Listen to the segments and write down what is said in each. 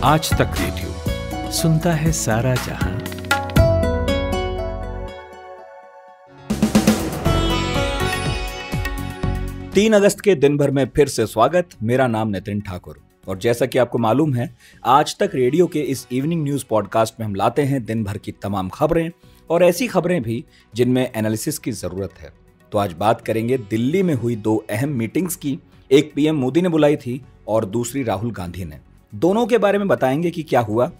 आज तक रेडियो सुनता है सारा जहां। 3 अगस्त के दिन भर में फिर से स्वागत। मेरा नाम नितिन ठाकुर और जैसा कि आपको मालूम है, आज तक रेडियो के इस इवनिंग न्यूज पॉडकास्ट में हम लाते हैं दिन भर की तमाम खबरें और ऐसी खबरें भी जिनमें एनालिसिस की जरूरत है। तो आज बात करेंगे दिल्ली में हुई 2 अहम मीटिंग्स की। एक पीएम मोदी ने बुलाई थी और दूसरी राहुल गांधी ने। दोनों के बारे में बताएंगे कि क्या हुआ।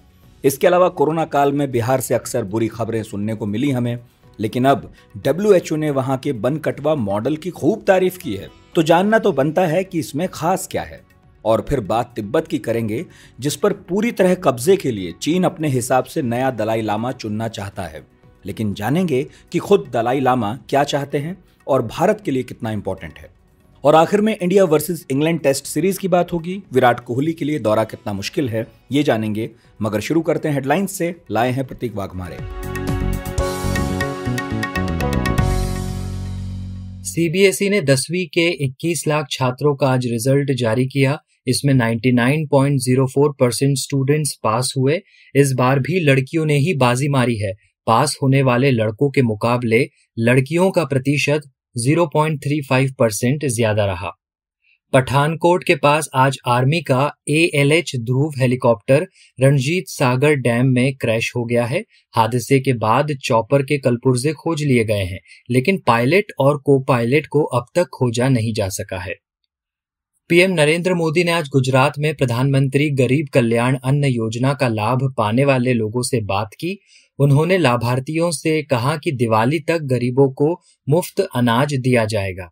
इसके अलावा कोरोना काल में बिहार से अक्सर बुरी खबरें सुनने को मिली हमें, लेकिन अब WHO ने वहां के बनकटवा मॉडल की खूब तारीफ की है। तो जानना तो बनता है कि इसमें खास क्या है। और फिर बात तिब्बत की करेंगे, जिस पर पूरी तरह कब्जे के लिए चीन अपने हिसाब से नया दलाई लामा चुनना चाहता है। लेकिन जानेंगे कि खुद दलाई लामा क्या चाहते हैं और भारत के लिए कितना इंपॉर्टेंट है। और आखिर में India versus England test series की बात होगी। विराट कोहली के लिए दौरा कितना मुश्किल है ये जानेंगे, मगर शुरू करते हैं हेडलाइंस से। लाए हैं प्रतीक वाघमारे। सीबीएसई ने 10वीं के 21 लाख छात्रों का आज रिजल्ट जारी किया। इसमें 99.04% स्टूडेंट्स पास हुए। इस बार भी लड़कियों ने ही बाजी मारी है। पास होने वाले लड़कों के मुकाबले लड़कियों का प्रतिशत 0.35% ज्यादा रहा। पठानकोट के पास आज आर्मी का ALH ध्रुव हेलीकॉप्टर रणजीत सागर डैम में क्रैश हो गया है। हादसे के बाद चॉपर के कलपुर्जे खोज लिए गए हैं, लेकिन पायलट और को पायलट को अब तक खोजा नहीं जा सका है। पीएम नरेंद्र मोदी ने आज गुजरात में प्रधानमंत्री गरीब कल्याण अन्न योजना का लाभ पाने वाले लोगों से बात की। उन्होंने लाभार्थियों से कहा कि दिवाली तक गरीबों को मुफ्त अनाज दिया जाएगा।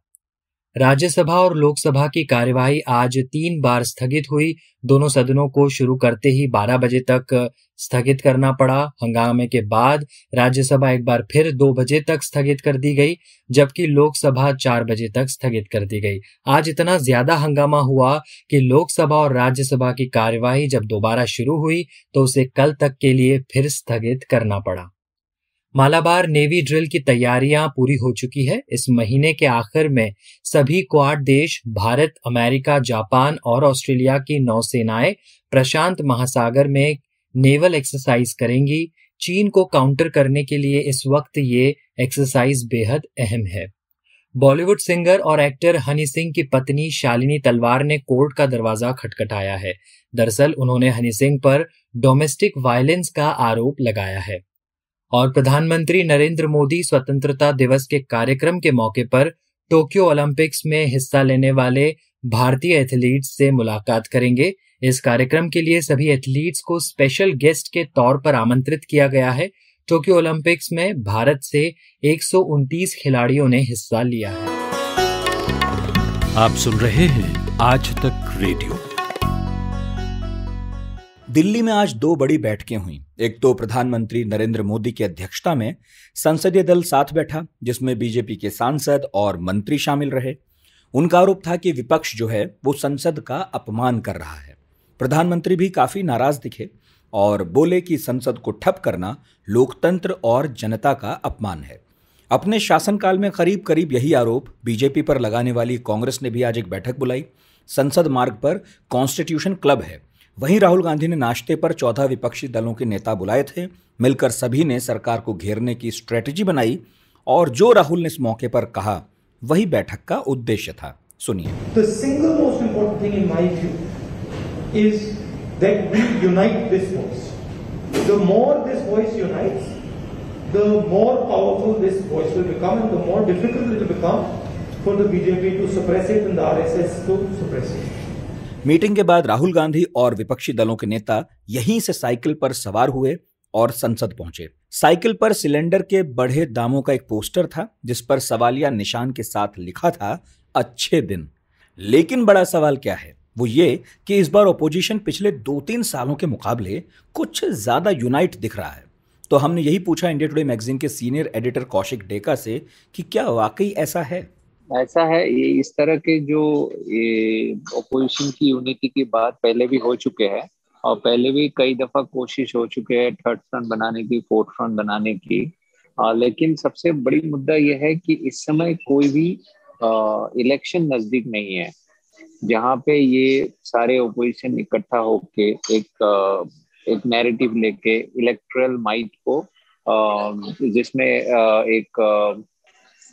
राज्यसभा और लोकसभा की कार्यवाही आज 3 बार स्थगित हुई। दोनों सदनों को शुरू करते ही 12 बजे तक स्थगित करना पड़ा। हंगामे के बाद राज्यसभा एक बार फिर 2 बजे तक स्थगित कर दी गई, जबकि लोकसभा 4 बजे तक स्थगित कर दी गई। आज इतना ज्यादा हंगामा हुआ कि लोकसभा और राज्यसभा की कार्यवाही जब दोबारा शुरू हुई तो उसे कल तक के लिए फिर स्थगित करना पड़ा। मालाबार नेवी ड्रिल की तैयारियां पूरी हो चुकी है। इस महीने के आखिर में सभी क्वाड देश, भारत, अमेरिका, जापान और ऑस्ट्रेलिया की नौसेनाएं प्रशांत महासागर में नेवल एक्सरसाइज करेंगी। चीन को काउंटर करने के लिए इस वक्त ये एक्सरसाइज बेहद अहम है। बॉलीवुड सिंगर और एक्टर हनी सिंह की पत्नी शालिनी तलवार ने कोर्ट का दरवाजा खटखटाया है। दरअसल उन्होंने हनी सिंह पर डोमेस्टिक वायलेंस का आरोप लगाया है। और प्रधानमंत्री नरेंद्र मोदी स्वतंत्रता दिवस के कार्यक्रम के मौके पर टोक्यो ओलंपिक्स में हिस्सा लेने वाले भारतीय एथलीट्स से मुलाकात करेंगे। इस कार्यक्रम के लिए सभी एथलीट्स को स्पेशल गेस्ट के तौर पर आमंत्रित किया गया है। टोक्यो ओलंपिक्स में भारत से 129 खिलाड़ियों ने हिस्सा लिया है। आप सुन रहे हैं आज तक रेडियो। दिल्ली में आज 2 बड़ी बैठकें हुई। एक तो प्रधानमंत्री नरेंद्र मोदी की अध्यक्षता में संसदीय दल साथ बैठा, जिसमें बीजेपी के सांसद और मंत्री शामिल रहे। उनका आरोप था कि विपक्ष जो है वो संसद का अपमान कर रहा है। प्रधानमंत्री भी काफी नाराज दिखे और बोले कि संसद को ठप करना लोकतंत्र और जनता का अपमान है। अपने शासनकाल में करीब करीब यही आरोप बीजेपी पर लगाने वाली कांग्रेस ने भी आज एक बैठक बुलाई। संसद मार्ग पर कॉन्स्टिट्यूशन क्लब है। वहीं राहुल गांधी ने नाश्ते पर 14 विपक्षी दलों के नेता बुलाए थे। मिलकर सभी ने सरकार को घेरने की स्ट्रेटजी बनाई और जो राहुल ने इस मौके पर कहा वही बैठक का उद्देश्य था। सुनिए। The single most important thing in my view is that we unite this voice. The more this voice unites, the more powerful this voice will become and the more difficult it will become for the BJP to suppress it and the RSS to suppress it. Meeting के बाद राहुल गांधी और विपक्षी दलों के नेता यहीं से cycle पर सवार हुए और संसद पहुंचे। साइकिल पर सिलेंडर के बढ़े दामों का एक पोस्टर था, जिस पर सवालिया निशान के साथ लिखा था, अच्छे दिन। लेकिन बड़ा सवाल क्या है, वो ये कि इस बार ओपोजिशन पिछले 2-3 सालों के मुकाबले कुछ ज्यादा यूनाइट दिख रहा है। तो हमने यही पूछा इंडिया टुडे मैगजीन के सीनियर एडिटर कौशिक डेका से कि क्या वाकई ऐसा है। ऐसा है। ये इस तरह के जो ओपोजिशन की यूनिटी की बात पहले भी हो चुके हैं और पहले भी कई दफा कोशिश हो चुके हैं थर्ड फ्रंट बनाने की, फोर्थ फ्रंट बनाने की। लेकिन सबसे बड़ी मुद्दा यह है कि इस समय कोई भी इलेक्शन नजदीक नहीं है जहाँ पे ये सारे ओपोजिशन इकट्ठा होके एक नैरेटिव लेके इलेक्टोरल माइट को जिसमें एक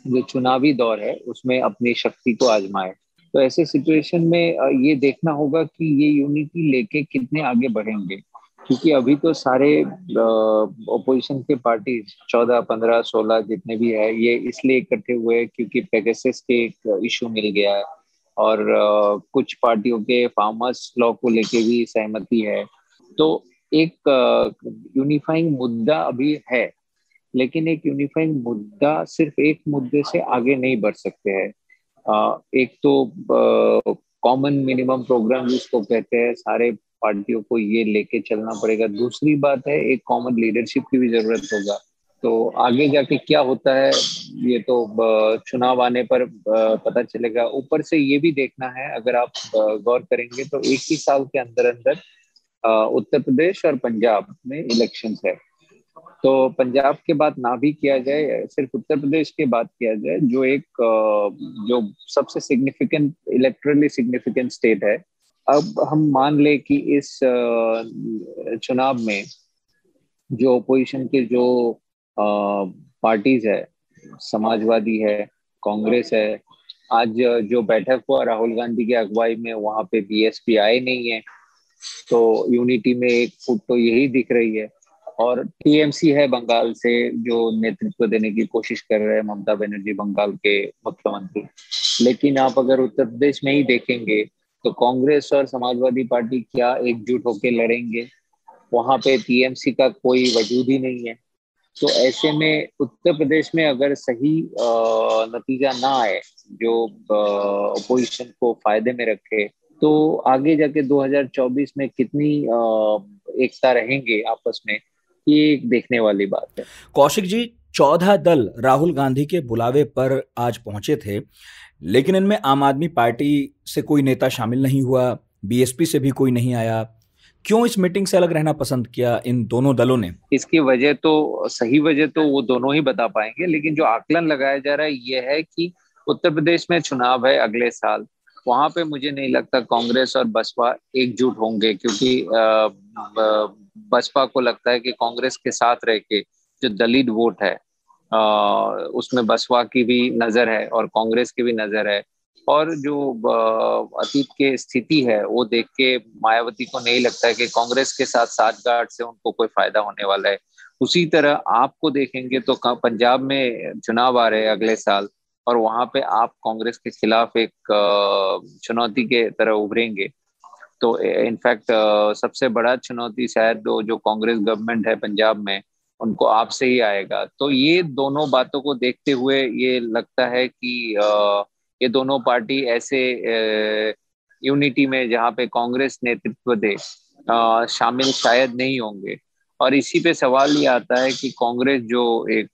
जो चुनावी दौर है उसमें अपनी शक्ति को आजमाए। तो ऐसे सिचुएशन में ये देखना होगा कि ये यूनिटी लेके कितने आगे बढ़ेंगे, क्योंकि अभी तो सारे ओपोजिशन के पार्टी 14, 15, 16 जितने भी है ये इसलिए इकट्ठे हुए हैं क्योंकि पेगासस के एक इशू मिल गया है और कुछ पार्टियों के फार्मर्स लॉ को लेके भी सहमति है। तो एक यूनिफाइंग मुद्दा अभी है, लेकिन एक यूनिफाइंग मुद्दा सिर्फ एक मुद्दे से आगे नहीं बढ़ सकते हैं। एक तो कॉमन मिनिमम प्रोग्राम जिसको कहते हैं, सारे पार्टियों को ये लेके चलना पड़ेगा। दूसरी बात है एक कॉमन लीडरशिप की भी जरूरत होगा। तो आगे जाके क्या होता है ये तो चुनाव आने पर पता चलेगा। ऊपर से ये भी देखना है, अगर आप गौर करेंगे तो एक ही साल के अंदर अंदर उत्तर प्रदेश और पंजाब में इलेक्शंस है। तो पंजाब के बात ना भी किया जाए, सिर्फ उत्तर प्रदेश की बात किया जाए जो एक जो सबसे सिग्निफिकेंट इलेक्टोरली सिग्निफिकेंट स्टेट है। अब हम मान ले कि इस चुनाव में जो ओपोजिशन के जो पार्टीज है, समाजवादी है, कांग्रेस है, आज जो बैठक हुआ राहुल गांधी की अगुवाई में वहां पे बीएसपी आए नहीं है, तो यूनिटी में एक फुट तो यही दिख रही है। और टीएमसी है बंगाल से जो नेतृत्व देने की कोशिश कर रहे हैं, ममता बनर्जी बंगाल के मुख्यमंत्री। लेकिन आप अगर उत्तर प्रदेश में ही देखेंगे तो कांग्रेस और समाजवादी पार्टी क्या एकजुट होकर लड़ेंगे? वहां पे टीएमसी का कोई वजूद ही नहीं है। तो ऐसे में उत्तर प्रदेश में अगर सही नतीजा ना आए जो अपोजिशन को फायदे में रखे, तो आगे जाके 2024 में कितनी एकता रहेंगे आपस में, ये एक देखने वाली बात है। कौशिक जी, 14 दल राहुल गांधी के बुलावे पर आज पहुंचे थे, लेकिन इनमें आम आदमी पार्टी से कोई नेता शामिल नहीं हुआ, बीएसपी से भी कोई नहीं आया। क्यों इस मीटिंग से अलग रहना पसंद किया इन दोनों दलों ने? इसकी वजह तो सही वजह तो वो दोनों ही बता पाएंगे, लेकिन जो आकलन लगाया जा रहा है ये है कि उत्तर प्रदेश में चुनाव है अगले साल, वहां पे मुझे नहीं लगता कांग्रेस और बसपा एकजुट होंगे, क्योंकि बसपा को लगता है कि कांग्रेस के साथ रह के जो दलित वोट है उसमें बसपा की भी नजर है और कांग्रेस की भी नजर है। और जो अतीत के स्थिति है वो देख के मायावती को नहीं लगता है कि कांग्रेस के साथ साठगांठ से उनको कोई फायदा होने वाला है। उसी तरह आपको देखेंगे तो पंजाब में चुनाव आ रहे हैं अगले साल, और वहां पे आप कांग्रेस के खिलाफ एक चुनौती के तरह उभरेंगे। तो इनफैक्ट सबसे बड़ा चुनौती शायद जो कांग्रेस गवर्नमेंट है पंजाब में, उनको आपसे ही आएगा। तो ये दोनों बातों को देखते हुए ये लगता है कि ये दोनों पार्टी ऐसे यूनिटी में जहाँ पे कांग्रेस नेतृत्व दे शामिल शायद नहीं होंगे। और इसी पे सवाल ये आता है कि कांग्रेस जो एक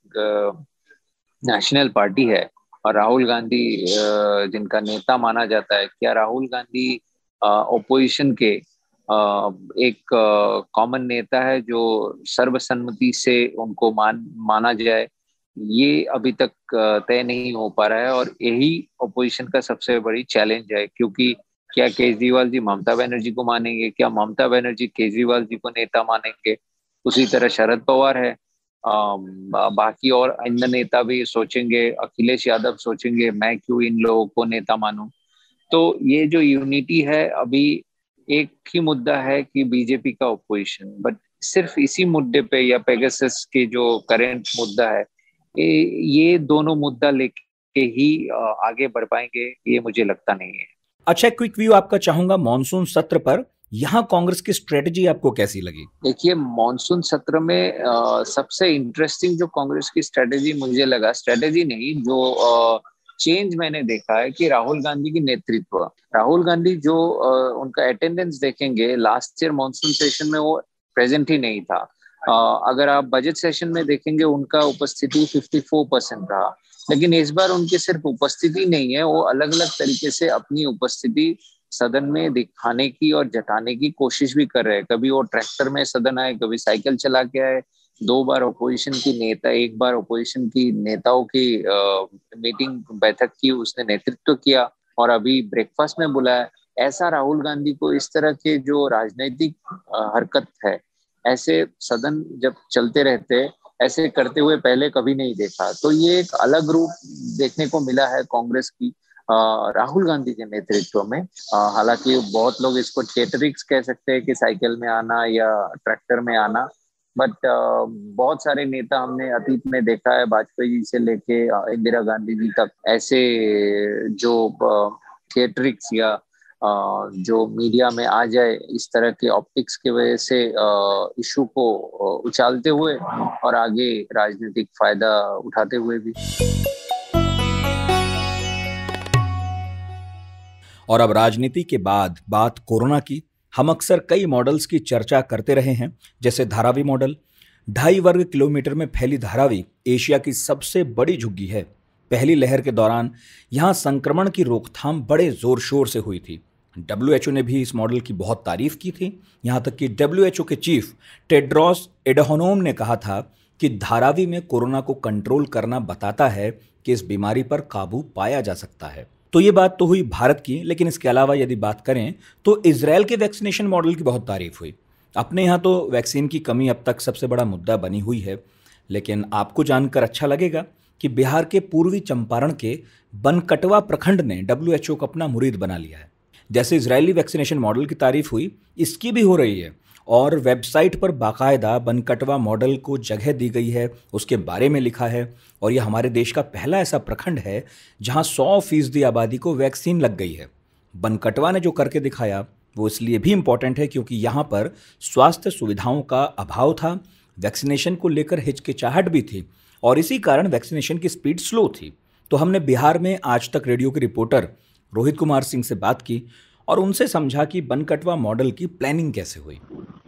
नेशनल पार्टी है और राहुल गांधी जिनका नेता माना जाता है, क्या राहुल गांधी ओपोजिशन के एक कॉमन नेता है जो सर्वसम्मति से उनको माना जाए? ये अभी तक तय नहीं हो पा रहा है, और यही ओपोजिशन का सबसे बड़ी चैलेंज है। क्योंकि क्या केजरीवाल जी ममता बनर्जी को मानेंगे? क्या ममता बनर्जी केजरीवाल जी को नेता मानेंगे? उसी तरह शरद पवार है, बाकी और अन्य नेता भी सोचेंगे, अखिलेश यादव सोचेंगे मैं क्यों इन लोगों को नेता मानूं। तो ये जो यूनिटी है, अभी एक ही मुद्दा है कि बीजेपी का ओपोजिशन, बट सिर्फ इसी मुद्दे पे या पेगासस के जो करेंट मुद्दा है, ये दोनों मुद्दा लेके ही आगे बढ़ पाएंगे, ये मुझे लगता नहीं है। अच्छा, क्विक व्यू आपका चाहूंगा मॉनसून सत्र पर। यहाँ कांग्रेस की स्ट्रेटेजी आपको कैसी लगी? देखिए, मॉनसून सत्र में सबसे इंटरेस्टिंग जो कांग्रेस की स्ट्रेटेजी मुझे लगा, स्ट्रेटेजी नहीं जो चेंज मैंने देखा है कि राहुल गांधी की नेतृत्व, राहुल गांधी जो उनका अटेंडेंस देखेंगे लास्ट ईयर मॉनसून सेशन में वो प्रेजेंट ही नहीं था। अगर आप बजट सेशन में देखेंगे उनका उपस्थिति 54% रहा, लेकिन इस बार उनकी सिर्फ उपस्थिति नहीं है, वो अलग अलग तरीके से अपनी उपस्थिति सदन में दिखाने की और जताने की कोशिश भी कर रहे हैं। कभी वो ट्रैक्टर में सदन आए, कभी साइकिल चला के आए, 2 बार ओपोजिशन की नेता, 1 बार ओपोजिशन की नेताओं की मीटिंग बैठक की उसने नेतृत्व किया। और अभी ब्रेकफास्ट में बुलाया। ऐसा राहुल गांधी को इस तरह के जो राजनीतिक हरकत है, ऐसे सदन जब चलते रहते ऐसे करते हुए पहले कभी नहीं देखा। तो ये एक अलग रूप देखने को मिला है कांग्रेस की राहुल गांधी के नेतृत्व में। हालांकि बहुत लोग इसको थिएटरिक्स कह सकते हैं कि साइकिल में आना या ट्रैक्टर में आना, बट बहुत सारे नेता हमने अतीत में देखा है, वाजपेयी जी से लेके इंदिरा गांधी जी तक, ऐसे जो थिएटरिक्स या जो मीडिया में आ जाए इस तरह के ऑप्टिक्स की वजह से इशू को उछालते हुए और आगे राजनीतिक फायदा उठाते हुए भी। और अब राजनीति के बाद बात कोरोना की। हम अक्सर कई मॉडल्स की चर्चा करते रहे हैं, जैसे धारावी मॉडल। 2.5 वर्ग किलोमीटर में फैली धारावी एशिया की सबसे बड़ी झुग्गी है। पहली लहर के दौरान यहां संक्रमण की रोकथाम बड़े जोर शोर से हुई थी। WHO ने भी इस मॉडल की बहुत तारीफ की थी। यहां तक कि WHO के चीफ टेड्रोस एडहानोम ने कहा था कि धारावी में कोरोना को कंट्रोल करना बताता है कि इस बीमारी पर काबू पाया जा सकता है। तो ये बात तो हुई भारत की, लेकिन इसके अलावा यदि बात करें तो इजराइल के वैक्सीनेशन मॉडल की बहुत तारीफ हुई। अपने यहाँ तो वैक्सीन की कमी अब तक सबसे बड़ा मुद्दा बनी हुई है, लेकिन आपको जानकर अच्छा लगेगा कि बिहार के पूर्वी चंपारण के बनकटवा प्रखंड ने WHO को अपना मुरीद बना लिया है। जैसे इजरायली वैक्सीनेशन मॉडल की तारीफ हुई, इसकी भी हो रही है और वेबसाइट पर बाकायदा बनकटवा मॉडल को जगह दी गई है, उसके बारे में लिखा है। और यह हमारे देश का पहला ऐसा प्रखंड है जहां 100% आबादी को वैक्सीन लग गई है। बनकटवा ने जो करके दिखाया वो इसलिए भी इम्पोर्टेंट है क्योंकि यहाँ पर स्वास्थ्य सुविधाओं का अभाव था, वैक्सीनेशन को लेकर हिचकिचाहट भी थी और इसी कारण वैक्सीनेशन की स्पीड स्लो थी। तो हमने बिहार में आज तक रेडियो के रिपोर्टर रोहित कुमार सिंह से बात की और उनसे समझा कि बनकटवा मॉडल की प्लानिंग कैसे हुई।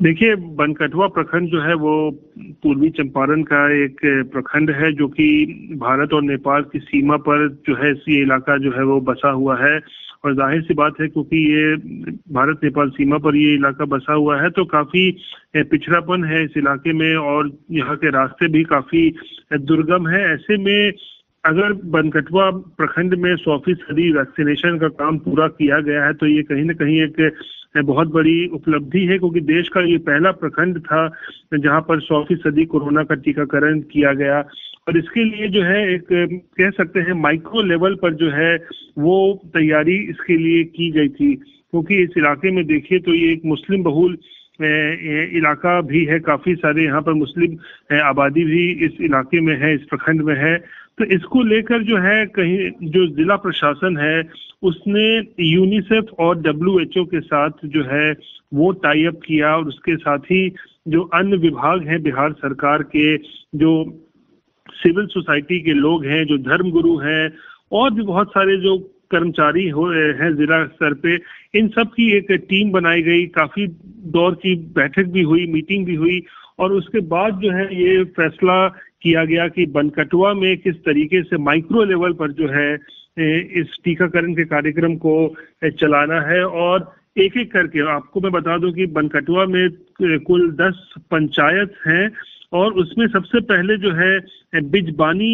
देखिए, बनकटवा प्रखंड जो है वो पूर्वी चंपारण का एक प्रखंड है जो कि भारत और नेपाल की सीमा पर जो है ये इलाका जो है वो बसा हुआ है। और जाहिर सी बात है क्योंकि ये भारत नेपाल सीमा पर ये इलाका बसा हुआ है तो काफी पिछड़ापन है इस इलाके में और यहाँ के रास्ते भी काफी दुर्गम है। ऐसे में अगर बनकटवा प्रखंड में 100% वैक्सीनेशन का काम पूरा किया गया है तो ये कहीं ना कहीं एक बहुत बड़ी उपलब्धि है, क्योंकि देश का ये पहला प्रखंड था जहां पर 100% कोरोना का टीकाकरण किया गया। और इसके लिए जो है एक कह सकते हैं माइक्रो लेवल पर जो है वो तैयारी इसके लिए की गई थी, क्योंकि इस इलाके में देखिए तो ये एक मुस्लिम बहुल इलाका भी है, काफी सारे यहाँ पर मुस्लिम आबादी भी इस इलाके में है, इस प्रखंड में है। तो इसको लेकर जो है कहीं जो जिला प्रशासन है उसने यूनिसेफ और WHO के साथ जो है वो टाई अप किया और उसके साथ ही जो अन्य विभाग हैं बिहार सरकार के, जो सिविल सोसाइटी के लोग हैं, जो धर्मगुरु हैं और भी बहुत सारे जो कर्मचारी हैं जिला स्तर पे, इन सब की एक टीम बनाई गई। काफी दौर की बैठक भी हुई, मीटिंग भी हुई और उसके बाद जो है ये फैसला किया गया कि बनकटवा में किस तरीके से माइक्रो लेवल पर जो है इस टीकाकरण के कार्यक्रम को चलाना है। और एक एक करके आपको मैं बता दूं कि बनकटवा में कुल 10 पंचायत हैं और उसमें सबसे पहले जो है बिजबानी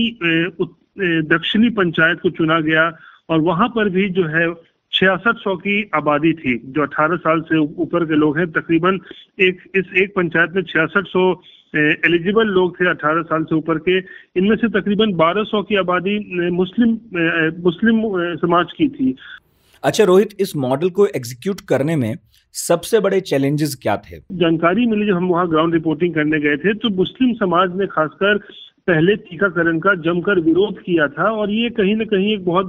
दक्षिणी पंचायत को चुना गया और वहां पर भी जो है 6600 की आबादी थी, जो 18 साल से ऊपर के लोग हैं। तकरीबन इस एक पंचायत में 6600 एलिजिबल लोग थे 18 साल से ऊपर के। इनमें से तकरीबन 1200 की आबादी मुस्लिम समाज की थी। अच्छा रोहित, इस मॉडल को एग्जीक्यूट करने में सबसे बड़े चैलेंजेस क्या थे? जानकारी मिली जब हम वहाँ ग्राउंड रिपोर्टिंग करने गए थे तो मुस्लिम समाज ने खासकर पहले टीकाकरण का जमकर विरोध किया था और ये कहीं ना कहीं एक बहुत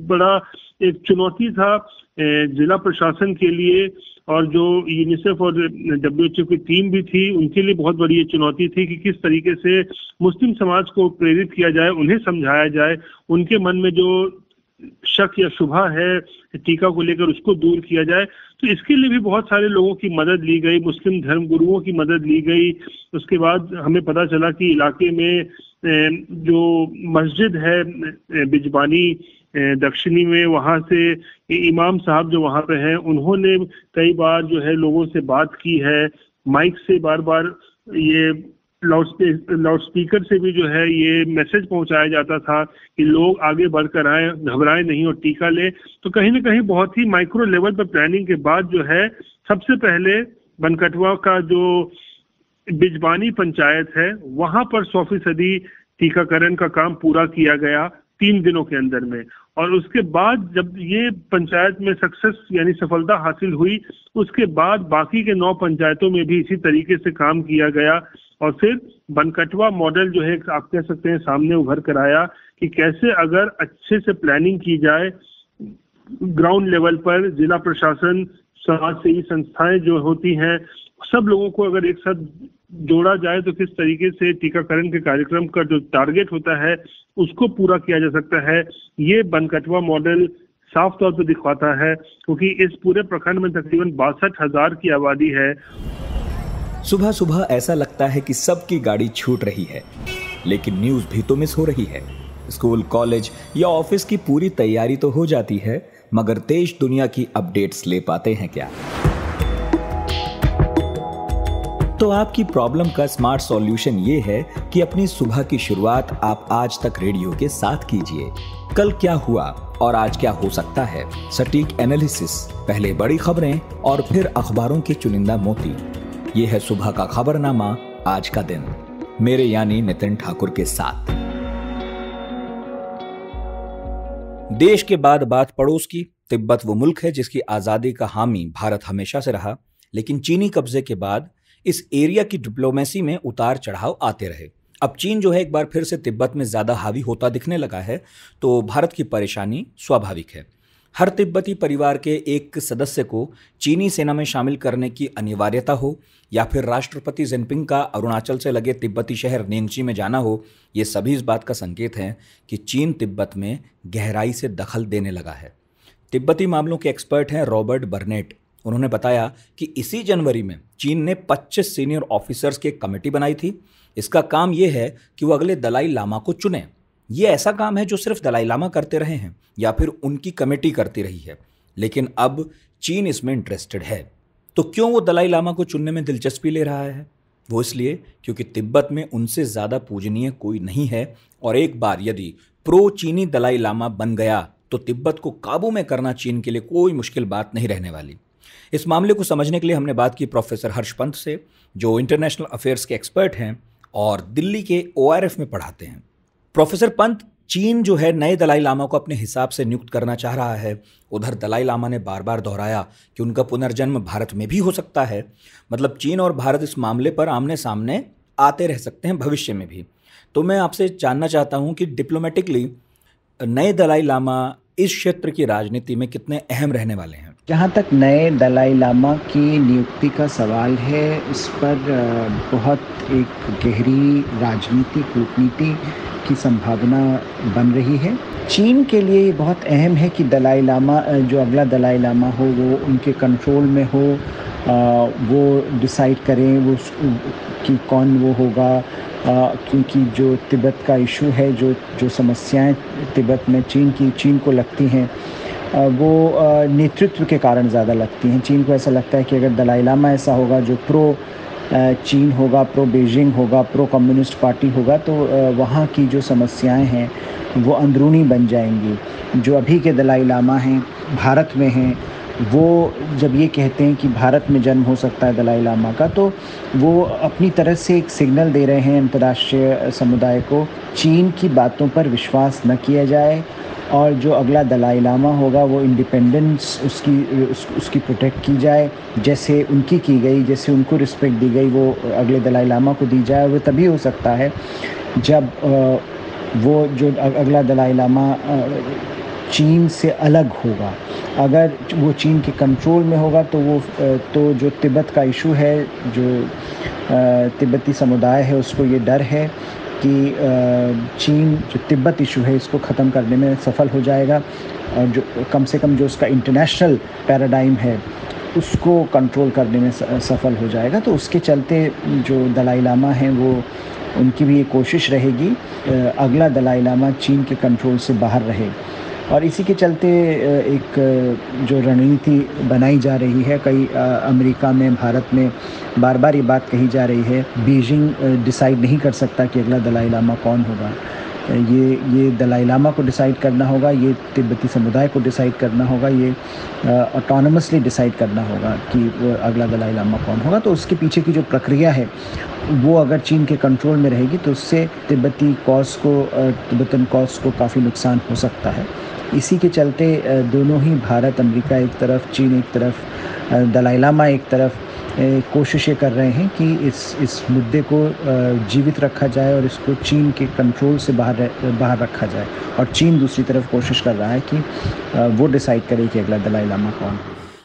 बड़ा एक चुनौती था जिला प्रशासन के लिए और जो यूनिसेफ और WHO की टीम भी थी उनके लिए बहुत बड़ी ये चुनौती थी कि किस तरीके से मुस्लिम समाज को प्रेरित किया जाए, उन्हें समझाया जाए, उनके मन में जो शक या शुभा है टीका को लेकर उसको दूर किया जाए। तो इसके लिए भी बहुत सारे लोगों की मदद ली गई, मुस्लिम धर्म गुरुओं की मदद ली गई। उसके बाद हमें पता चला कि इलाके में जो मस्जिद है बिजबानी दक्षिणी में, वहाँ से इमाम साहब जो वहाँ पे हैं उन्होंने कई बार जो है लोगों से बात की है, माइक से बार बार ये लाउड स्पीकर से भी जो है ये मैसेज पहुंचाया जाता था कि लोग आगे बढ़कर आए, घबराएं नहीं और टीका ले। तो कहीं ना कहीं बहुत ही माइक्रो लेवल पर प्लानिंग के बाद जो है सबसे पहले बनकटवा का जो बिजबानी पंचायत है वहां पर 100% टीकाकरण का काम पूरा किया गया 3 दिनों के अंदर में। और उसके बाद जब ये पंचायत में सक्सेस यानी सफलता हासिल हुई, उसके बाद बाकी के 9 पंचायतों में भी इसी तरीके से काम किया गया और फिर बनकटवा मॉडल जो है आप कह सकते हैं सामने उभर कर आया कि कैसे अगर अच्छे से प्लानिंग की जाए, ग्राउंड लेवल पर जिला प्रशासन, समाज सेवी संस्थाएं जो होती हैं, सब लोगों को अगर एक साथ जोड़ा जाए तो किस तरीके से टीकाकरण के कार्यक्रम का जो टारगेट होता है उसको पूरा किया जा सकता है। ये बनकटवा मॉडल साफ तौर पर दिखवाता है, क्योंकि इस पूरे प्रखंड में तकरीबन 62,000 की आबादी है। सुबह सुबह ऐसा लगता है कि सबकी गाड़ी छूट रही है, लेकिन न्यूज़ भी तो मिस हो रही है। स्कूल, कॉलेज या ऑफिस की पूरी तैयारी तो हो जाती है, मगर देश दुनिया की अपडेट्स ले पाते हैं क्या? तो आपकी प्रॉब्लम का स्मार्ट सॉल्यूशन ये है कि अपनी सुबह की शुरुआत आप आज तक रेडियो के साथ कीजिए। कल क्या हुआ और आज क्या हो सकता है, सटीक एनालिसिस, पहले बड़ी खबरें और फिर अखबारों के चुनिंदा मोती। ये है सुबह का खबरनामा, आज का दिन, मेरे यानी नितिन ठाकुर के साथ। देश के बाद बात पड़ोस की। तिब्बत वो मुल्क है जिसकी आजादी का हामी भारत हमेशा से रहा, लेकिन चीनी कब्जे के बाद इस एरिया की डिप्लोमेसी में उतार चढ़ाव आते रहे। अब चीन जो है एक बार फिर से तिब्बत में ज्यादा हावी होता दिखने लगा है, तो भारत की परेशानी स्वाभाविक है। हर तिब्बती परिवार के एक सदस्य को चीनी सेना में शामिल करने की अनिवार्यता हो या फिर राष्ट्रपति जिनपिंग का अरुणाचल से लगे तिब्बती शहर नेंगची में जाना हो, ये सभी इस बात का संकेत है कि चीन तिब्बत में गहराई से दखल देने लगा है। तिब्बती मामलों के एक्सपर्ट हैं रॉबर्ट बर्नेट। उन्होंने बताया कि इसी जनवरी में चीन ने 25 सीनियर ऑफिसर्स की एक कमेटी बनाई थी। इसका काम यह है कि वो अगले दलाई लामा को चुने। ये ऐसा काम है जो सिर्फ दलाई लामा करते रहे हैं या फिर उनकी कमेटी करती रही है, लेकिन अब चीन इसमें इंटरेस्टेड है। तो क्यों वो दलाई लामा को चुनने में दिलचस्पी ले रहा है? वो इसलिए क्योंकि तिब्बत में उनसे ज़्यादा पूजनीय कोई नहीं है, और एक बार यदि प्रो चीनी दलाई लामा बन गया तो तिब्बत को काबू में करना चीन के लिए कोई मुश्किल बात नहीं रहने वाली। इस मामले को समझने के लिए हमने बात की प्रोफेसर हर्ष पंत से, जो इंटरनेशनल अफेयर्स के एक्सपर्ट हैं और दिल्ली के ORF में पढ़ाते हैं। प्रोफेसर पंत, चीन जो है नए दलाई लामा को अपने हिसाब से नियुक्त करना चाह रहा है। उधर दलाई लामा ने बार बार दोहराया कि उनका पुनर्जन्म भारत में भी हो सकता है। मतलब चीन और भारत इस मामले पर आमने सामने आते रह सकते हैं भविष्य में भी। तो मैं आपसे जानना चाहता हूं कि डिप्लोमेटिकली नए दलाई लामा इस क्षेत्र की राजनीति में कितने अहम रहने वाले हैं? जहाँ तक नए दलाई लामा की नियुक्ति का सवाल है, इस पर बहुत एक गहरी राजनीति, कूटनीति की संभावना बन रही है। चीन के लिए ये बहुत अहम है कि दलाई लामा, जो अगला दलाई लामा हो, वो उनके कंट्रोल में हो, वो डिसाइड करें वो कि कौन वो होगा, क्योंकि जो तिब्बत का इशू है, जो समस्याएं तिब्बत में चीन को लगती हैं, वो नेतृत्व के कारण ज़्यादा लगती हैं। चीन को ऐसा लगता है कि अगर दलाई लामा ऐसा होगा जो प्रो चीन होगा, प्रो बीजिंग होगा, प्रो कम्युनिस्ट पार्टी होगा, तो वहाँ की जो समस्याएं हैं वो अंदरूनी बन जाएंगी। जो अभी के दलाई लामा हैं, भारत में हैं, वो जब ये कहते हैं कि भारत में जन्म हो सकता है दलाई लामा का, तो वो अपनी तरह से एक सिग्नल दे रहे हैं अंतर्राष्ट्रीय समुदाय को, चीन की बातों पर विश्वास न किया जाए, और जो अगला दलाई लामा होगा वो इंडिपेंडेंस उसकी प्रोटेक्ट की जाए, जैसे उनकी की गई, जैसे उनको रिस्पेक्ट दी गई, वो अगले दलाई लामा को दी जाए। वो तभी हो सकता है जब वो जो अगला दलाई लामा चीन से अलग होगा। अगर वो चीन के कंट्रोल में होगा तो जो तिब्बत का इशू है, जो तिब्बती समुदाय है, उसको ये डर है कि चीन जो तिब्बत इशू है इसको ख़त्म करने में सफल हो जाएगा, और जो कम से कम जो उसका इंटरनेशनल पैराडाइम है उसको कंट्रोल करने में सफल हो जाएगा। तो उसके चलते जो दलाई लामा हैं वो उनकी भी ये कोशिश रहेगी अगला दलाई लामा चीन के कंट्रोल से बाहर रहे। और इसी के चलते एक जो रणनीति बनाई जा रही है, कई अमेरिका में, भारत में बार बार ये बात कही जा रही है, बीजिंग डिसाइड नहीं कर सकता कि अगला दलाई लामा कौन होगा। ये दलाई लामा को डिसाइड करना होगा, ये तिब्बती समुदाय को डिसाइड करना होगा, ये ऑटोनमसली डिसाइड करना होगा कि अगला दलाई लामा कौन होगा। तो उसके पीछे की जो प्रक्रिया है वो अगर चीन के कंट्रोल में रहेगी तो उससे तिब्बतन कॉज को काफ़ी नुकसान हो सकता है। इसी के चलते दोनों ही, भारत, अमेरिका एक तरफ, चीन एक तरफ, दलाई लामा एक तरफ, कोशिशें कर रहे हैं कि इस मुद्दे को जीवित रखा जाए और इसको चीन के कंट्रोल से बाहर रखा जाए। और चीन दूसरी तरफ कोशिश कर रहा है कि वो डिसाइड करे कि अगला दलाई लामा कौन।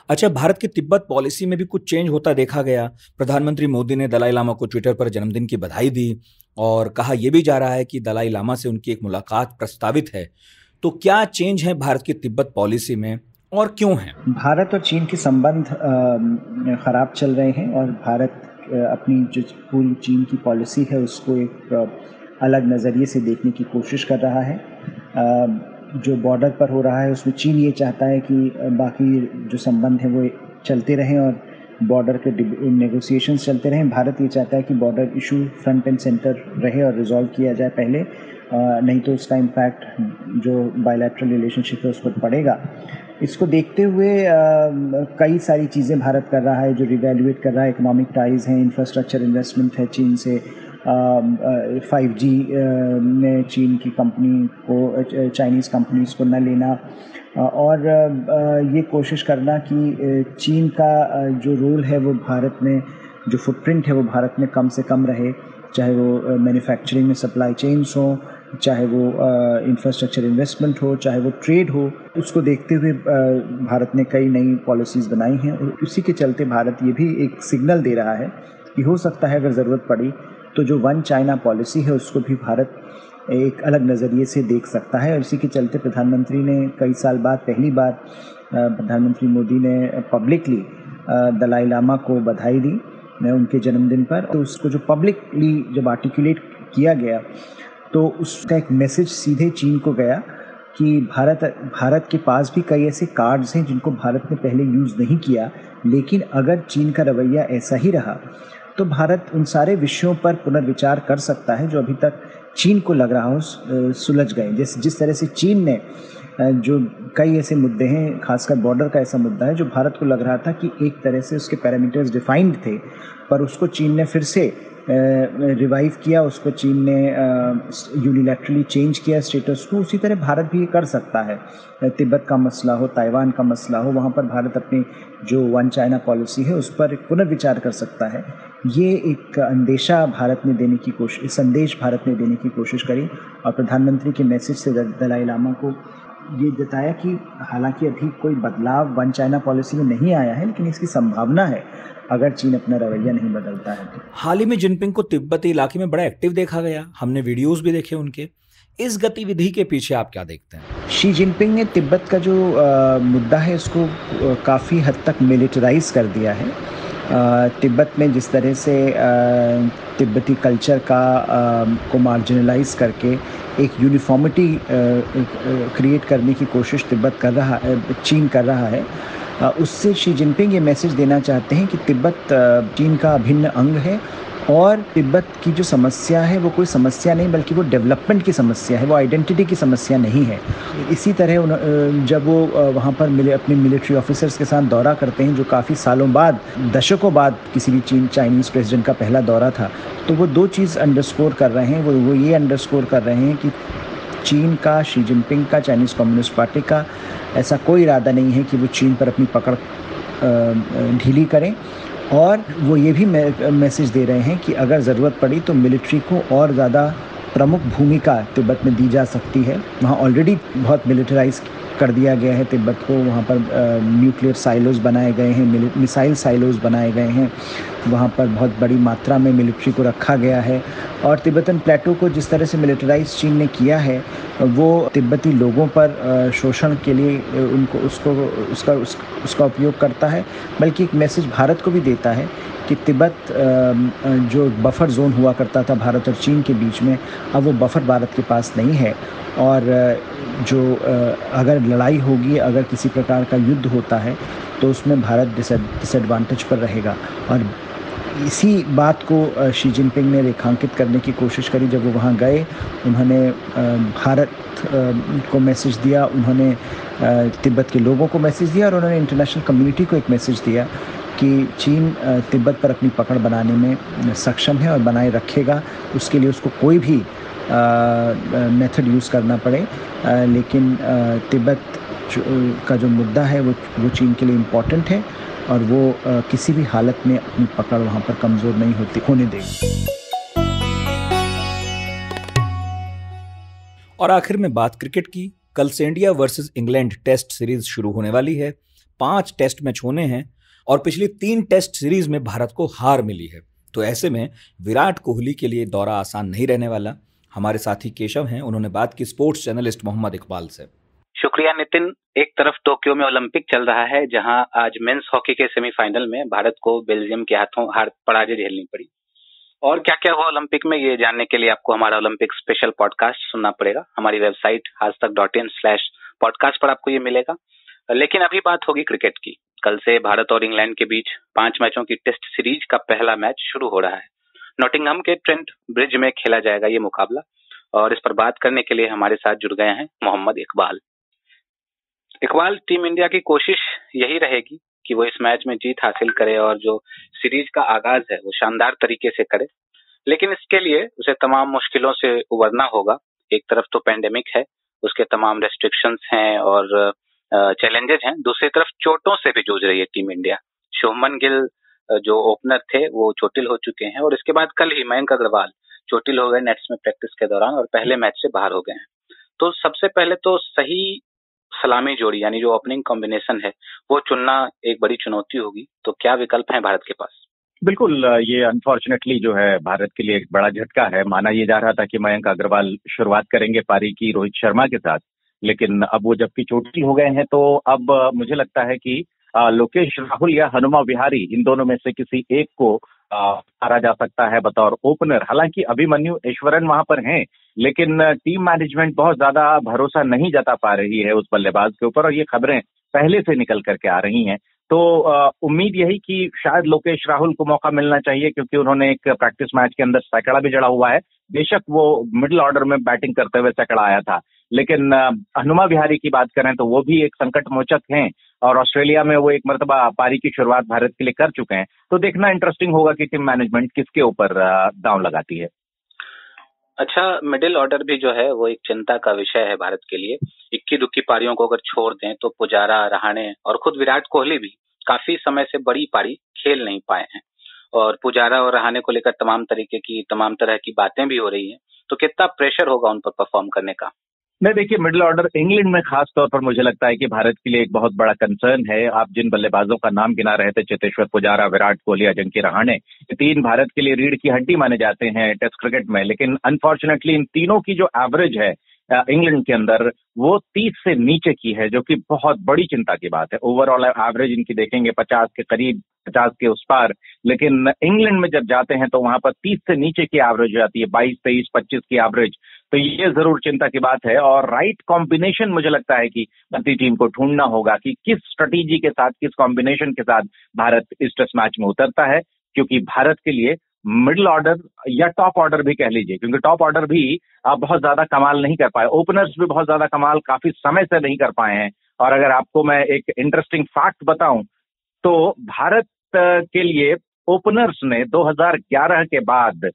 अच्छा, भारत की तिब्बत पॉलिसी में भी कुछ चेंज होता देखा गया। प्रधानमंत्री मोदी ने दलाई लामा को ट्विटर पर जन्मदिन की बधाई दी और कहा यह भी जा रहा है कि दलाई लामा से उनकी एक मुलाकात प्रस्तावित है। तो क्या चेंज है भारत की तिब्बत पॉलिसी में और क्यों है? भारत और चीन के संबंध खराब चल रहे हैं और भारत अपनी जो पूरी चीन की पॉलिसी है उसको एक अलग नज़रिए से देखने की कोशिश कर रहा है। जो बॉर्डर पर हो रहा है उसमें चीन ये चाहता है कि बाकी जो संबंध है वो चलते रहें और बॉर्डर के नेगोशिएशंस चलते रहें। भारत ये चाहता है कि border issue front end centre रहे और रिजॉल्व किया जाए पहले, नहीं तो उसका इम्पैक्ट जो बायलैटरल रिलेशनशिप है उस पर पड़ेगा। इसको देखते हुए कई सारी चीज़ें भारत कर रहा है, जो रिवैल्यूएट कर रहा है। इकोनॉमिक टाइज़ हैं, इंफ्रास्ट्रक्चर इन्वेस्टमेंट है चीन से, 5G में चीन की कंपनी को, चाइनीज़ कंपनीज़ को न लेना, और ये कोशिश करना कि चीन का जो रोल है वो भारत में, जो फुटप्रिंट है वो भारत में कम से कम रहे, चाहे वो मैन्युफैक्चरिंग में सप्लाई चेन्स हो, चाहे वो इंफ्रास्ट्रक्चर इन्वेस्टमेंट हो, चाहे वो ट्रेड हो। उसको देखते हुए भारत ने कई नई पॉलिसीज़ बनाई हैं और उसी के चलते भारत ये भी एक सिग्नल दे रहा है कि हो सकता है अगर ज़रूरत पड़ी तो जो वन चाइना पॉलिसी है उसको भी भारत एक अलग नज़रिए से देख सकता है। और इसी के चलते प्रधानमंत्री ने कई साल बाद पहली बार प्रधानमंत्री मोदी ने पब्लिकली दलाई लामा को बधाई दी उनके जन्मदिन पर। तो उसको जो पब्लिकली जब आर्टिकुलेट किया गया तो उसका एक मैसेज सीधे चीन को गया कि भारत के पास भी कई ऐसे कार्ड्स हैं जिनको भारत ने पहले यूज़ नहीं किया, लेकिन अगर चीन का रवैया ऐसा ही रहा तो भारत उन सारे विषयों पर पुनर्विचार कर सकता है जो अभी तक चीन को लग रहा हो सुलझ गए। जिस तरह से चीन ने जो कई ऐसे मुद्दे हैं, खासकर बॉर्डर का ऐसा मुद्दा है जो भारत को लग रहा था कि एक तरह से उसके पैरामीटर्स डिफाइंड थे, पर उसको चीन ने फिर से रिवाइव किया, उसको चीन ने यूनिलैटरली चेंज किया स्टेटस को। उसी तरह भारत भी ये कर सकता है। तिब्बत का मसला हो, ताइवान का मसला हो, वहाँ पर भारत अपनी जो वन चाइना पॉलिसी है उस पर पुनर्विचार कर सकता है। ये एक अंदेशा भारत ने देने की कोशिश, संदेश भारत ने देने की कोशिश करी और प्रधानमंत्री के मैसेज से दलाई लामा को ये जताया कि हालांकि अभी कोई बदलाव वन चाइना पॉलिसी में नहीं आया है, लेकिन इसकी संभावना है अगर चीन अपना रवैया नहीं बदलता है तो। हाल ही में जिनपिंग को तिब्बती इलाके में बड़ा एक्टिव देखा गया, हमने वीडियोस भी देखे उनके। इस गतिविधि के पीछे आप क्या देखते हैं? शी जिनपिंग ने तिब्बत का जो मुद्दा है उसको काफ़ी हद तक मिलिटराइज कर दिया है। तिब्बत में जिस तरह से तिब्बती कल्चर को मार्जिनलाइज करके एक यूनिफॉर्मिटी क्रिएट करने की कोशिश चीन कर रहा है, उससे शी जिनपिंग ये मैसेज देना चाहते हैं कि तिब्बत चीन का अभिन्न अंग है और तिब्बत की जो समस्या है वो कोई समस्या नहीं बल्कि वो डेवलपमेंट की समस्या है, वो आइडेंटिटी की समस्या नहीं है। इसी तरह जब वो वहाँ पर अपने मिलिट्री ऑफिसर्स के साथ दौरा करते हैं, जो काफ़ी सालों बाद, दशकों बाद किसी भी चाइनीज़ प्रेसिडेंट का पहला दौरा था, तो वो दो चीज़ अंडरस्कोर कर रहे हैं। वो ये अंडरस्कोर कर रहे हैं कि चीन का, शी जिनपिंग का, चाइनीज़ कम्युनिस्ट पार्टी का ऐसा कोई इरादा नहीं है कि वो चीन पर अपनी पकड़ ढीली करें, और वो ये भी मैसेज दे रहे हैं कि अगर ज़रूरत पड़ी तो मिलिट्री को और ज़्यादा प्रमुख भूमिका तिब्बत में दी जा सकती है। वहाँ ऑलरेडी बहुत मिलिटराइज कर दिया गया है तिब्बत को, वहाँ पर न्यूक्लियर साइलोज बनाए गए हैं, मिसाइल साइलोज बनाए गए हैं, वहाँ पर बहुत बड़ी मात्रा में मिलिट्री को रखा गया है। और तिब्बतन प्लेटो को जिस तरह से मिलिटराइज चीन ने किया है वो तिब्बती लोगों पर शोषण के लिए उसका उपयोग करता है, बल्कि एक मैसेज भारत को भी देता है कि तिब्बत जो बफर जोन हुआ करता था भारत और चीन के बीच में, अब वो बफर भारत के पास नहीं है और जो अगर लड़ाई होगी, अगर किसी प्रकार का युद्ध होता है तो उसमें भारत डिसएडवांटेज पर रहेगा। और इसी बात को शी जिनपिंग ने रेखांकित करने की कोशिश करी जब वो वहाँ गए। उन्होंने भारत को मैसेज दिया, उन्होंने तिब्बत के लोगों को मैसेज दिया और उन्होंने इंटरनेशनल कम्युनिटी को एक मैसेज दिया कि चीन तिब्बत पर अपनी पकड़ बनाने में सक्षम है और बनाए रखेगा। उसके लिए उसको कोई भी मेथड यूज़ करना पड़े, लेकिन तिब्बत का जो मुद्दा है वो चीन के लिए इम्पॉर्टेंट है और वो किसी भी हालत में अपनी पकड़ वहाँ पर कमज़ोर नहीं होने देगी। और आखिर में बात क्रिकेट की। कल से India versus England test series शुरू होने वाली है। 5 टेस्ट मैच होने हैं और पिछली 3 टेस्ट सीरीज में भारत को हार मिली है। तो ऐसे में विराट कोहली के लिए दौरा आसान नहीं रहने वाला। हमारे साथी केशव हैं, उन्होंने बात की स्पोर्ट्स जर्नलिस्ट मोहम्मद इकबाल से। शुक्रिया नितिन। एक तरफ टोक्यो में ओलंपिक चल रहा है, जहां आज मेंस हॉकी के सेमीफाइनल में भारत को बेल्जियम के हाथों पराजय झेलनी पड़ी। और क्या क्या हुआ ओलंपिक में, ये जानने के लिए आपको हमारा ओलंपिक स्पेशल पॉडकास्ट सुनना पड़ेगा। हमारी वेबसाइट aajtak.in/podcast पर आपको ये मिलेगा। लेकिन अभी बात होगी क्रिकेट की। कल से भारत और इंग्लैंड के बीच 5 मैचों की टेस्ट सीरीज का पहला मैच शुरू हो रहा है। नॉटिंघम के ट्रेंट ब्रिज में खेला जाएगा ये मुकाबला। और इस पर बात करने के लिए हमारे साथ जुड़ गए हैं मोहम्मद इकबाल। इकबाल, टीम इंडिया की कोशिश यही रहेगी कि वो इस मैच में जीत हासिल करे और जो सीरीज का आगाज है वो शानदार तरीके से करे। लेकिन इसके लिए उसे तमाम मुश्किलों से उबरना होगा। एक तरफ तो पेंडेमिक है, उसके तमाम रेस्ट्रिक्शंस हैं और चैलेंजेस हैं। दूसरी तरफ चोटों से भी जूझ रही है टीम इंडिया। शुभमन गिल जो ओपनर थे वो चोटिल हो चुके हैं और इसके बाद कल ही मयंक अग्रवाल चोटिल हो गए नेट्स में प्रैक्टिस के दौरान और पहले मैच से बाहर हो गए हैं। तो सबसे पहले तो सही सलामी जोड़ी यानी जो ओपनिंग कॉम्बिनेशन है वो चुनना एक बड़ी चुनौती होगी। तो क्या विकल्प हैं भारत के पास? बिल्कुल, ये अनफॉर्चुनेटली जो है भारत के लिए एक बड़ा झटका है। माना ये जा रहा था कि मयंक अग्रवाल शुरुआत करेंगे पारी की रोहित शर्मा के साथ, लेकिन अब वो जबकि चोटिल हो गए हैं तो अब मुझे लगता है कि लोकेश राहुल या हनुमा विहारी, इन दोनों में से किसी एक को हारा जा सकता है बतौर ओपनर। हालांकि अभिमन्यु ईश्वरन वहां पर हैं, लेकिन टीम मैनेजमेंट बहुत ज्यादा भरोसा नहीं जता पा रही है उस बल्लेबाज के ऊपर और ये खबरें पहले से निकल करके आ रही हैं। तो उम्मीद यही कि शायद लोकेश राहुल को मौका मिलना चाहिए, क्योंकि उन्होंने एक प्रैक्टिस मैच के अंदर सैकड़ा भी जड़ा हुआ है। बेशक वो मिडिल ऑर्डर में बैटिंग करते हुए सैकड़ा आया था, लेकिन हनुमा विहारी की बात करें तो वो भी एक संकट मोचक हैं और ऑस्ट्रेलिया में वो एक मर्तबा पारी की शुरुआत भारत के लिए कर चुके हैं। तो देखना इंटरेस्टिंग होगा कि टीम मैनेजमेंट किसके ऊपर दांव लगाती है। अच्छा, मिडिल ऑर्डर भी जो है वो एक चिंता का विषय है भारत के लिए। इक्की दुक्की पारियों को अगर छोड़ दें तो पुजारा, रहाणे और खुद विराट कोहली भी काफी समय से बड़ी पारी खेल नहीं पाए हैं और पुजारा और रहाणे को लेकर तमाम तरह की बातें भी हो रही हैं। तो कितना प्रेशर होगा उन पर परफॉर्म करने का? नहीं, देखिए, मिडिल ऑर्डर इंग्लैंड में खास तौर पर मुझे लगता है कि भारत के लिए एक बहुत बड़ा कंसर्न है। आप जिन बल्लेबाजों का नाम गिना रहे थे, चेतेश्वर पुजारा, विराट कोहली, अजिंक्य रहाणे, ये 3 भारत के लिए रीढ़ की हड्डी माने जाते हैं टेस्ट क्रिकेट में। लेकिन अनफॉर्चुनेटली इन तीनों की जो एवरेज है इंग्लैंड के अंदर वो 30 से नीचे की है, जो कि बहुत बड़ी चिंता की बात है। ओवरऑल एवरेज इनकी देखेंगे 50 के करीब, 50 के उस पार, लेकिन इंग्लैंड में जब जाते हैं तो वहां पर 30 से नीचे की एवरेज हो जाती है, 22, 23, 25 की एवरेज। तो ये जरूर चिंता की बात है और राइट कॉम्बिनेशन मुझे लगता है कि भारतीय टीम को ढूंढना होगा कि किस स्ट्रेटेजी के साथ, किस कॉम्बिनेशन के साथ भारत इस टेस्ट मैच में उतरता है, क्योंकि भारत के लिए मिडिल ऑर्डर या टॉप ऑर्डर भी कह लीजिए, क्योंकि टॉप ऑर्डर भी आप बहुत ज्यादा कमाल नहीं कर पाए, ओपनर्स भी बहुत ज्यादा कमाल काफी समय से नहीं कर पाए हैं। और अगर आपको मैं एक इंटरेस्टिंग फैक्ट बताऊं तो भारत के लिए ओपनर्स ने 2011 के बाद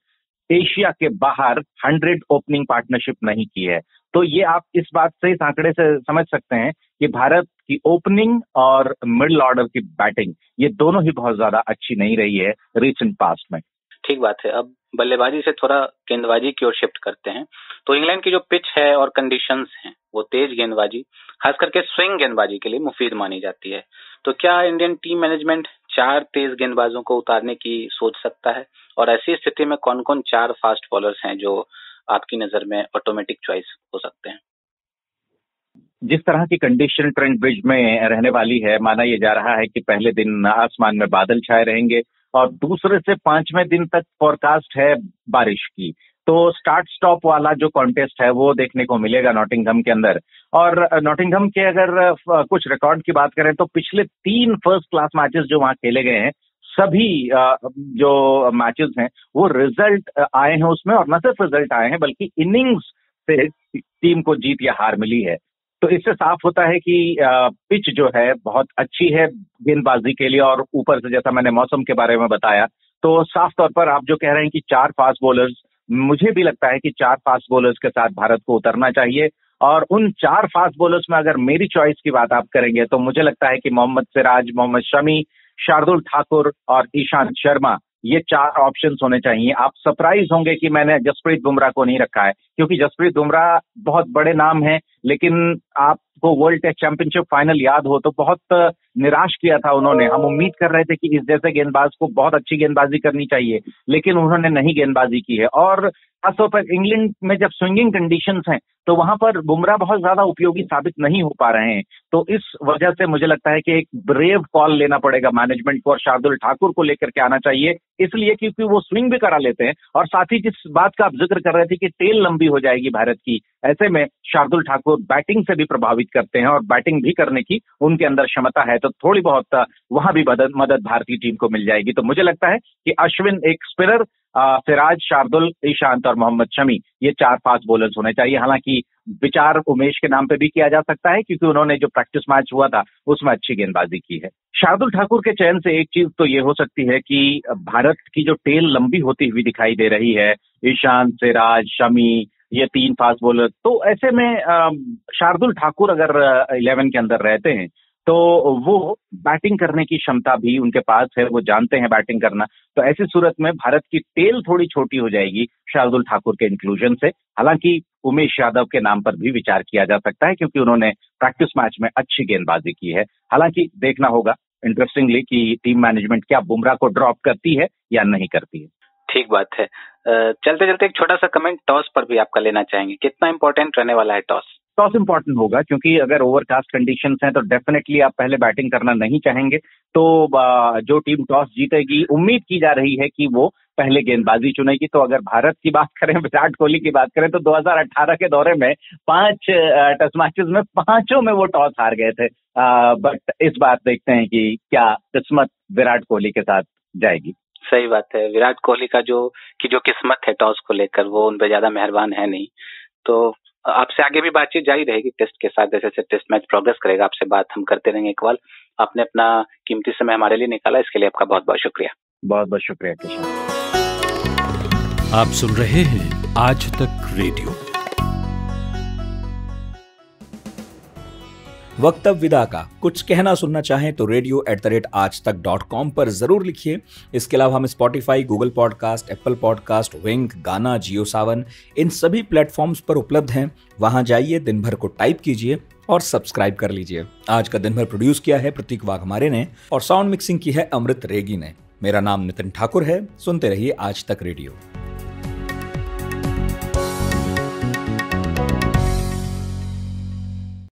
एशिया के बाहर 100 ओपनिंग पार्टनरशिप नहीं की है। तो ये आप इस बात से, इस आंकड़े से समझ सकते हैं कि भारत की ओपनिंग और मिडिल ऑर्डर की बैटिंग ये दोनों ही बहुत ज्यादा अच्छी नहीं रही है रिसेंट पास्ट में। ठीक बात है। अब बल्लेबाजी से थोड़ा गेंदबाजी की ओर शिफ्ट करते हैं। तो इंग्लैंड की जो पिच है और कंडीशंस हैं वो तेज गेंदबाजी, खास करके स्विंग गेंदबाजी के लिए मुफीद मानी जाती है। तो क्या इंडियन टीम मैनेजमेंट 4 तेज गेंदबाजों को उतारने की सोच सकता है? और ऐसी स्थिति में कौन कौन 4 फास्ट बॉलर्स हैं जो आपकी नजर में ऑटोमेटिक चॉइस हो सकते हैं? जिस तरह की कंडीशन ट्रेंट ब्रिज में रहने वाली है, माना यह जा रहा है कि पहले दिन आसमान में बादल छाए रहेंगे और दूसरे से 5वें दिन तक फोरकास्ट है बारिश की। तो स्टार्ट स्टॉप वाला जो कॉन्टेस्ट है वो देखने को मिलेगा नॉटिंघम के अंदर। और नॉटिंघम के अगर कुछ रिकॉर्ड की बात करें तो पिछले 3 फर्स्ट क्लास मैचेस जो वहां खेले गए हैं, सभी जो मैचेस हैं वो रिजल्ट आए हैं उसमें, और न सिर्फ रिजल्ट आए हैं बल्कि इनिंग्स से टीम को जीत या हार मिली है। तो इससे साफ होता है कि पिच जो है बहुत अच्छी है गेंदबाजी के लिए, और ऊपर से जैसा मैंने मौसम के बारे में बताया, तो साफ तौर पर आप जो कह रहे हैं कि 4 फास्ट बॉलर्स, मुझे भी लगता है कि 4 फास्ट बॉलर्स के साथ भारत को उतरना चाहिए। और उन 4 फास्ट बॉलर्स में अगर मेरी चॉइस की बात आप करेंगे तो मुझे लगता है कि मोहम्मद सिराज, मोहम्मद शमी, शार्दुल ठाकुर और ईशांत शर्मा, ये 4 ऑप्शंस होने चाहिए। आप सरप्राइज होंगे कि मैंने जसप्रीत बुमराह को नहीं रखा है, क्योंकि जसप्रीत बुमराह बहुत बड़े नाम हैं, लेकिन आपको वर्ल्ड टेस्ट चैंपियनशिप फाइनल याद हो तो बहुत निराश किया था उन्होंने। हम उम्मीद कर रहे थे कि इस जैसे गेंदबाज को बहुत अच्छी गेंदबाजी करनी चाहिए, लेकिन उन्होंने नहीं गेंदबाजी की है। और खासतौर पर इंग्लैंड में जब स्विंगिंग कंडीशंस हैं तो वहां पर बुमराह बहुत ज्यादा उपयोगी साबित नहीं हो पा रहे हैं। तो इस वजह से मुझे लगता है कि एक ब्रेव कॉल लेना पड़ेगा मैनेजमेंट को, और शार्दुल ठाकुर को लेकर के आना चाहिए, इसलिए क्योंकि वो स्विंग भी करा लेते हैं, और साथ ही जिस बात का आप जिक्र कर रहे थे कि टेल लंबी हो जाएगी भारत की, ऐसे में शार्दुल ठाकुर बैटिंग से भी प्रभावित करते हैं और बैटिंग भी करने की उनके अंदर क्षमता है, तो थोड़ी बहुत वहां भी मदद भारतीय टीम को मिल जाएगी। तो मुझे लगता है कि अश्विन एक स्पिनर, सिराज, शार्दुल, ईशांत और मोहम्मद शमी, ये 4 फास्ट बॉलर्स होने चाहिए। हालांकि विचार उमेश के नाम पे भी किया जा सकता है, क्योंकि उन्होंने जो प्रैक्टिस मैच हुआ था उसमें अच्छी गेंदबाजी की है। शार्दुल ठाकुर के चयन से एक चीज तो ये हो सकती है कि भारत की जो टेल लंबी होती हुई दिखाई दे रही है, ईशांत, सिराज, शमी, ये 3 फास्ट बॉलर, तो ऐसे में शार्दुल ठाकुर अगर 11 के अंदर रहते हैं तो वो बैटिंग करने की क्षमता भी उनके पास है, वो जानते हैं बैटिंग करना। तो ऐसी सूरत में भारत की टेल थोड़ी छोटी हो जाएगी शार्दुल ठाकुर के इंक्लूजन से। हालांकि उमेश यादव के नाम पर भी विचार किया जा सकता है, क्योंकि उन्होंने प्रैक्टिस मैच में अच्छी गेंदबाजी की है। हालांकि देखना होगा इंटरेस्टिंगली कि टीम मैनेजमेंट क्या बुमराह को ड्रॉप करती है या नहीं करती है। ठीक बात है। चलते चलते एक छोटा सा कमेंट टॉस पर भी आपका लेना चाहेंगे, कितना इंपॉर्टेंट रहने वाला है टॉस? टॉस इंपॉर्टेंट होगा, क्योंकि अगर ओवरकास्ट कंडीशंस हैं तो डेफिनेटली आप पहले बैटिंग करना नहीं चाहेंगे। तो जो टीम टॉस जीतेगी, उम्मीद की जा रही है कि वो पहले गेंदबाजी चुनेगी। तो अगर भारत की बात करें, विराट कोहली की बात करें, तो 2018 के दौरे में 5 टेस्ट मैचेस में 5 में वो टॉस हार गए थे। बट इस बार देखते हैं कि क्या किस्मत विराट कोहली के साथ जाएगी। सही बात है। विराट कोहली का जो किस्मत है टॉस को लेकर, वो उन पर ज्यादा मेहरबान है नहीं। तो आपसे आगे भी बातचीत जारी रहेगी टेस्ट के साथ, जैसे जैसे टेस्ट मैच प्रोग्रेस करेगा आपसे बात हम करते रहेंगे। इकबाल, आपने अपना कीमती समय हमारे लिए निकाला, इसके लिए आपका बहुत बहुत शुक्रिया। बहुत बहुत शुक्रिया किशन। आप सुन रहे हैं आज तक रेडियो। वक्त अब विदा का। कुछ कहना सुनना चाहें तो radio@aajtak.com पर जरूर लिखिए। इसके अलावा हम Spotify, Google podcast, Apple podcast, Wink, Gaana, Jio सावन, इन सभी प्लेटफॉर्म्स पर उपलब्ध हैं। वहां जाइए, दिन भर को टाइप कीजिए और सब्सक्राइब कर लीजिए। आज का दिन भर प्रोड्यूस किया है प्रतीक वाघमारे ने और साउंड मिक्सिंग की है अमृत रेगी ने। मेरा नाम नितिन ठाकुर है। सुनते रहिए आज तक रेडियो।